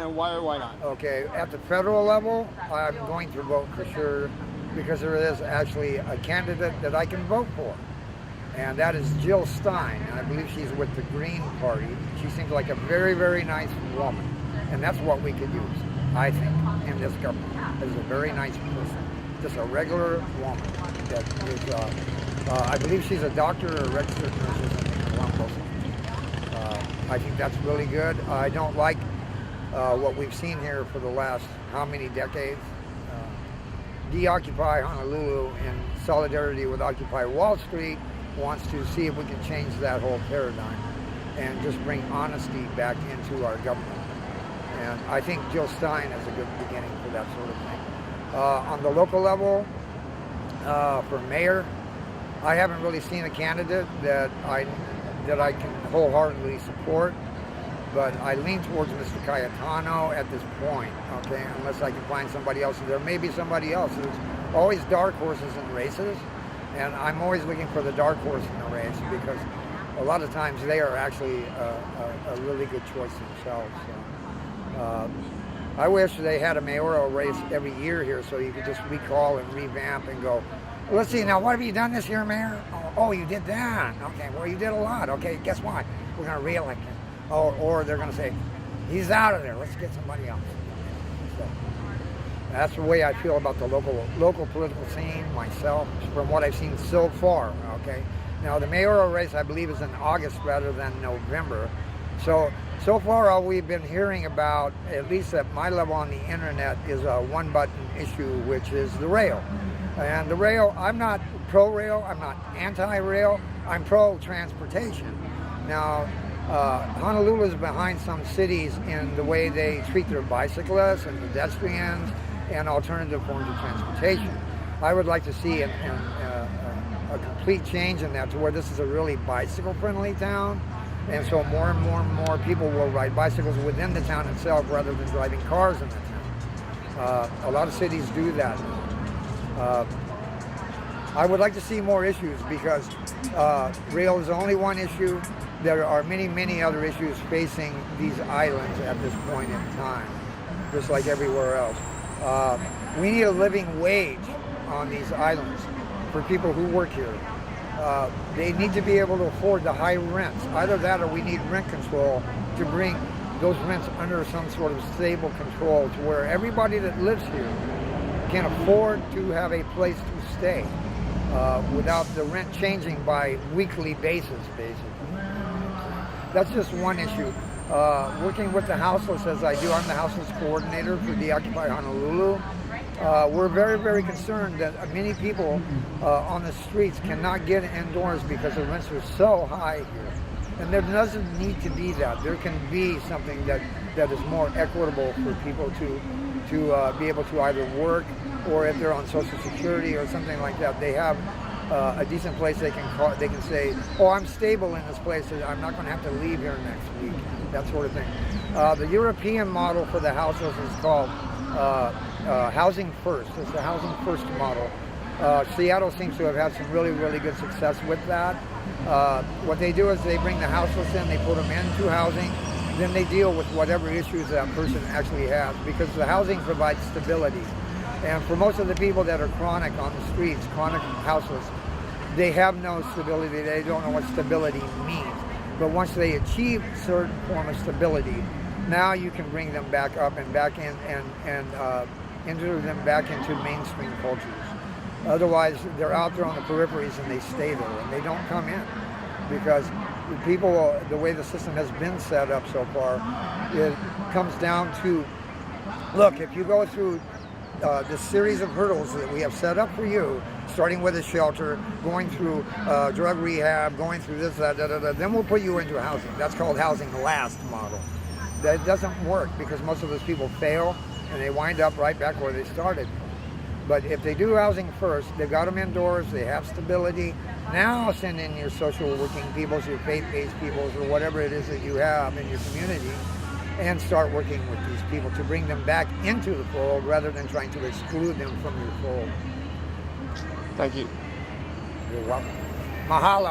and why or why not? Okay, at the federal level, I'm going to vote for sure because there is actually a candidate that I can vote for. And that is Jill Stein. And I believe she's with the Green Party. She seems like a very, very nice woman. And that's what we could use, I think, in this government. Is a very nice person. Just a regular woman that is, I believe she's a doctor or a registered nurse or something along those lines. I think that's really good. I don't like what we've seen here for the last how many decades. De-Occupy Honolulu in solidarity with Occupy Wall Street wants to see if we can change that whole paradigm and just bring honesty back into our government. And I think Jill Stein is a good beginning for that sort of thing. On the local level, for mayor, I haven't really seen a candidate that I can wholeheartedly support, but I lean towards Mr. Cayetano at this point, okay, unless I can find somebody else. There may be somebody else. There's always dark horses in races, and I'm always looking for the dark horse in the race because a lot of times they are actually a really good choice themselves. So, I wish they had a mayoral race every year here so you could just recall and revamp and go, let's see, now what have you done this year, Mayor? Oh, you did that. Okay, well, you did a lot. Okay, guess what? We're going to re-elect him. Or they're going to say, he's out of there. Let's get somebody else. So, that's the way I feel about the local political scene myself, from what I've seen so far. Okay. Now the mayoral race, I believe, is in August rather than November. So far, all we've been hearing about, at least at my level on the internet, is a one-button issue, which is the rail. And the rail, I'm not pro-rail, I'm not anti-rail, I'm pro-transportation. Now, Honolulu is behind some cities in the way they treat their bicyclists and pedestrians and alternative forms of transportation. I would like to see a complete change in that to where this is a really bicycle-friendly town. And so more and more people will ride bicycles within the town itself rather than driving cars in the town. A lot of cities do that. I would like to see more issues because rail is only one issue. There are many, many other issues facing these islands at this point in time, just like everywhere else. We need a living wage on these islands for people who work here. They need to be able to afford the high rents. Either that or we need rent control to bring those rents under some sort of stable control to where everybody that lives here can afford to have a place to stay without the rent changing by weekly basis, basically. That's just one issue. Working with the houseless as I do, I'm the houseless coordinator for De-Occupy Honolulu. We're very, very concerned that many people on the streets cannot get indoors because the rents are so high here. And there doesn't need to be that. There can be something that is more equitable for people to be able to either work, or if they're on Social Security or something like that, they have a decent place they can call. They can say, oh, I'm stable in this place, I'm not going to have to leave here next week, that sort of thing. The European model for the houseless is called Housing First. It's the Housing First model. Seattle seems to have had some really, really good success with that. What they do is they bring the houseless in, they put them into housing, then they deal with whatever issues that person actually has, because the housing provides stability. And for most of the people that are chronic on the streets, chronic houseless, they have no stability. They don't know what stability means. But once they achieve a certain form of stability, now you can bring them back up and back in and enter them back into mainstream cultures. Otherwise, they're out there on the peripheries and they stay there and they don't come in, because the people, the way the system has been set up so far, it comes down to, look, if you go through this series of hurdles that we have set up for you, starting with a shelter, going through drug rehab, going through this, that, then we'll put you into housing. That's called housing last model. That doesn't work because most of those people fail and they wind up right back where they started. But if they do housing first, they've got them indoors, they have stability. Now send in your social working peoples, your faith-based peoples, or whatever it is that you have in your community, and start working with these people to bring them back into the fold rather than trying to exclude them from your fold. Thank you. You're welcome. Mahalo.